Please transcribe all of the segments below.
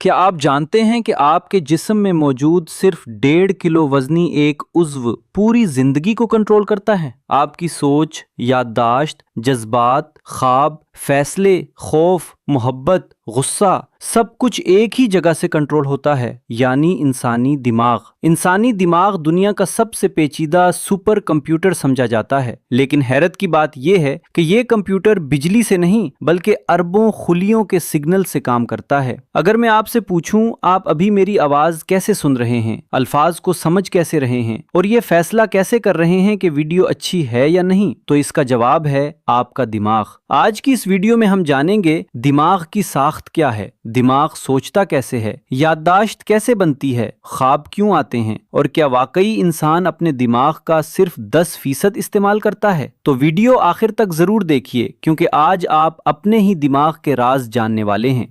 کیا آپ جانتے ہیں کہ آپ کے جسم میں موجود صرف 1.5 کلو وزنی ایک عضو پوری زندگی کو کنٹرول کرتا ہے؟ آپ کی سوچ، یادداشت، جذبات، خواب، فیصلے، خوف، محبت، غصہ، سب کچھ ایک ہی جگہ سے کنٹرول ہوتا ہے، یعنی انسانی دماغ۔ انسانی دماغ دنیا کا سب سے پیچیدہ سپر کمپیوٹر سمجھا جاتا ہے، لیکن حیرت کی بات یہ ہے کہ یہ کمپیوٹر بجلی سے نہیں بلکہ اربوں خلیوں کے سگنل سے کام کرتا ہے۔ اگر میں آپ سے پوچھوں آپ ابھی میری آواز کیسے سن رہے ہیں، الفاظ کو سمجھ کیسے رہے ہیں اور یہ فیصلہ کیسے کر رہے ہیں کہ ویڈیو اچھی ہے یا نہیں، تو اس کا جواب ہے آپ کا دماغ۔ آج کی اس ویڈیو میں ہم جانیں گے دماغ کی ساخت کیا ہے، دماغ سوچتا کیسے ہے، یادداشت کیسے بنتی ہے، خواب کیوں آتے ہیں، اور کیا واقعی انسان اپنے دماغ کا صرف 10% استعمال کرتا ہے؟ تو ویڈیو آخر تک ضرور دیکھیے کیونکہ آج آپ اپنے ہی دماغ کے راز جاننے والے ہیں۔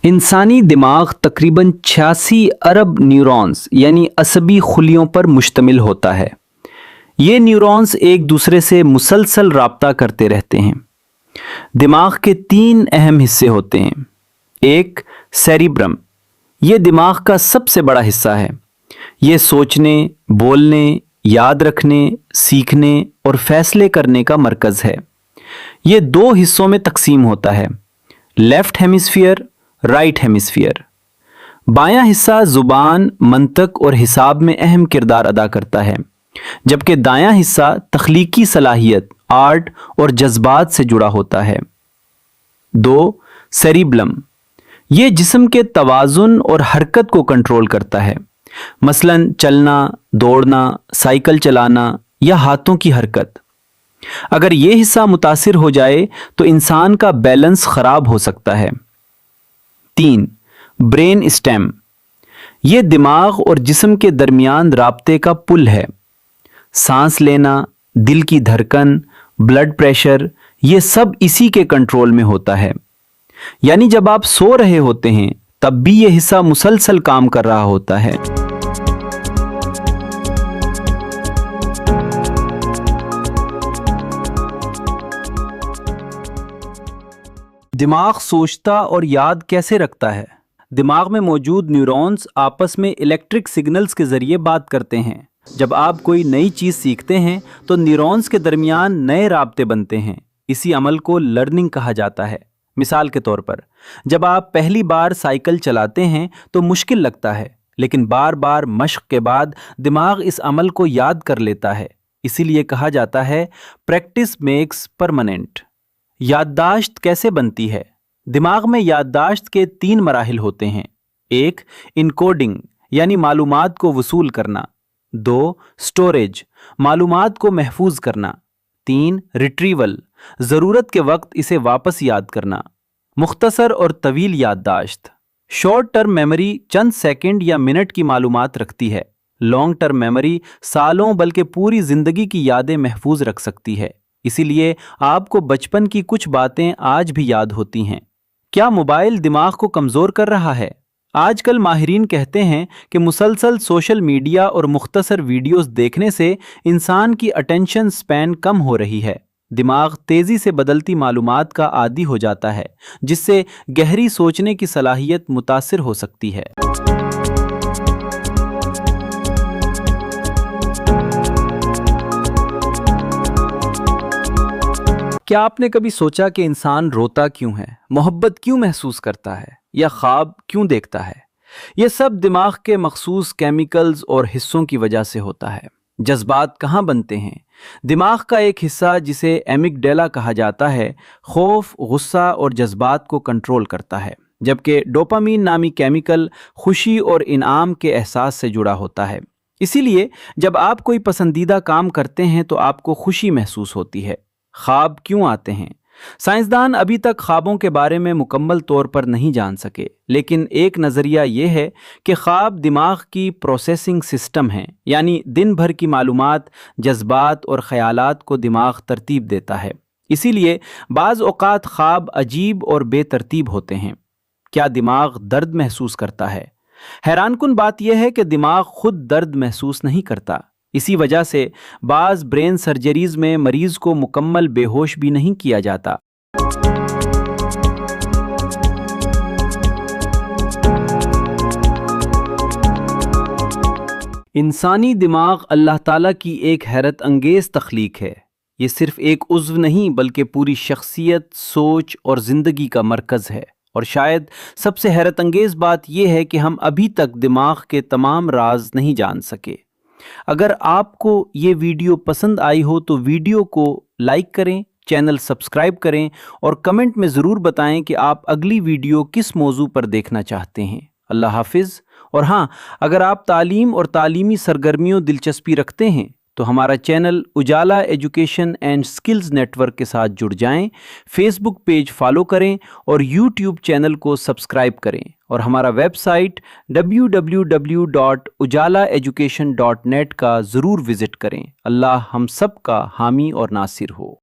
انسانی دماغ تقریباً 86 ارب نیورونز یعنی عصبی خلیوں پر مشتمل ہوتا ہے۔ یہ نیورونز ایک دوسرے سے مسلسل رابطہ کرتے رہتے ہیں۔ دماغ کے 3 اہم حصے ہوتے ہیں۔ ایک سیریبرم، یہ دماغ کا سب سے بڑا حصہ ہے۔ یہ سوچنے، بولنے، یاد رکھنے، سیکھنے اور فیصلے کرنے کا مرکز ہے۔ یہ 2 حصوں میں تقسیم ہوتا ہے، لیفٹ ہیمیسفیئر، رائٹ ہیمیسفیئر۔ بایاں حصہ زبان، منطق اور حساب میں اہم کردار ادا کرتا ہے، جبکہ دایاں حصہ تخلیقی صلاحیت، آرٹ اور جذبات سے جڑا ہوتا ہے۔ 2 سیریبلم، یہ جسم کے توازن اور حرکت کو کنٹرول کرتا ہے، مثلاً چلنا، دوڑنا، سائیکل چلانا یا ہاتھوں کی حرکت۔ اگر یہ حصہ متاثر ہو جائے تو انسان کا بیلنس خراب ہو سکتا ہے۔ 3 برین اسٹیم، یہ دماغ اور جسم کے درمیان رابطے کا پل ہے۔ سانس لینا، دل کی دھڑکن، بلڈ پریشر، یہ سب اسی کے کنٹرول میں ہوتا ہے۔ یعنی جب آپ سو رہے ہوتے ہیں تب بھی یہ حصہ مسلسل کام کر رہا ہوتا ہے۔ دماغ سوچتا اور یاد کیسے رکھتا ہے؟ دماغ میں موجود نیورونز آپس میں الیکٹرک سگنلز کے ذریعے بات کرتے ہیں۔ جب آپ کوئی نئی چیز سیکھتے ہیں تو نیورونز کے درمیان نئے رابطے بنتے ہیں۔ اسی عمل کو لرننگ کہا جاتا ہے۔ مثال کے طور پر، جب آپ پہلی بار سائیکل چلاتے ہیں تو مشکل لگتا ہے، لیکن بار بار مشق کے بعد دماغ اس عمل کو یاد کر لیتا ہے۔ اسی لیے کہا جاتا ہے پریکٹس میکس پرماننٹ۔ یادداشت کیسے بنتی ہے؟ دماغ میں یادداشت کے 3 مراحل ہوتے ہیں۔ 1 انکوڈنگ یعنی معلومات کو وصول کرنا۔ 2 سٹوریج، معلومات کو محفوظ کرنا۔ 3 ریٹریول، ضرورت کے وقت اسے واپس یاد کرنا۔ مختصر اور طویل یادداشت، شارٹ ٹرم میموری چند سیکنڈ یا منٹ کی معلومات رکھتی ہے۔ لانگ ٹرم میموری سالوں بلکہ پوری زندگی کی یادیں محفوظ رکھ سکتی ہے۔ اسی لیے آپ کو بچپن کی کچھ باتیں آج بھی یاد ہوتی ہیں۔ کیا موبائل دماغ کو کمزور کر رہا ہے؟ آج کل ماہرین کہتے ہیں کہ مسلسل سوشل میڈیا اور مختصر ویڈیوز دیکھنے سے انسان کی اٹینشن سپین کم ہو رہی ہے۔ دماغ تیزی سے بدلتی معلومات کا عادی ہو جاتا ہے، جس سے گہری سوچنے کی صلاحیت متاثر ہو سکتی ہے۔ کیا آپ نے کبھی سوچا کہ انسان روتا کیوں ہے، محبت کیوں محسوس کرتا ہے یا خواب کیوں دیکھتا ہے؟ یہ سب دماغ کے مخصوص کیمیکلز اور حصوں کی وجہ سے ہوتا ہے۔ جذبات کہاں بنتے ہیں؟ دماغ کا ایک حصہ جسے ایمگڈیلا کہا جاتا ہے خوف، غصہ اور جذبات کو کنٹرول کرتا ہے، جبکہ ڈوپامین نامی کیمیکل خوشی اور انعام کے احساس سے جڑا ہوتا ہے۔ اسی لیے جب آپ کوئی پسندیدہ کام کرتے ہیں تو آپ کو خوشی محسوس ہوتی ہے۔ خواب کیوں آتے ہیں؟ سائنسدان ابھی تک خوابوں کے بارے میں مکمل طور پر نہیں جان سکے، لیکن ایک نظریہ یہ ہے کہ خواب دماغ کی پروسیسنگ سسٹم ہیں، یعنی دن بھر کی معلومات، جذبات اور خیالات کو دماغ ترتیب دیتا ہے۔ اسی لیے بعض اوقات خواب عجیب اور بے ترتیب ہوتے ہیں۔ کیا دماغ درد محسوس کرتا ہے؟ حیران کن بات یہ ہے کہ دماغ خود درد محسوس نہیں کرتا. اسی وجہ سے بعض برین سرجریز میں مریض کو مکمل بے ہوش بھی نہیں کیا جاتا. انسانی دماغ اللہ تعالیٰ کی ایک حیرت انگیز تخلیق ہے. یہ صرف ایک عضو نہیں بلکہ پوری شخصیت، سوچ اور زندگی کا مرکز ہے. اور شاید سب سے حیرت انگیز بات یہ ہے کہ ہم ابھی تک دماغ کے تمام راز نہیں جان سکے. اگر آپ کو یہ ویڈیو پسند آئی ہو تو ویڈیو کو لائک کریں، چینل سبسکرائب کریں اور کمنٹ میں ضرور بتائیں کہ آپ اگلی ویڈیو کس موضوع پر دیکھنا چاہتے ہیں. اللہ حافظ. اور ہاں، اگر آپ تعلیم اور تعلیمی سرگرمیوں دلچسپی رکھتے ہیں تو ہمارا channel Ujala education and skills network کے ساتھ جڑ جائیں. فیس بک پیج فالو کریں اور یوٹیوب چینل کو سبسکرائب کریں اور ہمارا ویب سائٹ www.ujalaeducation.net کا ضرور وزٹ کریں. اللہ ہم سب کا حامی اور ناصر ہو.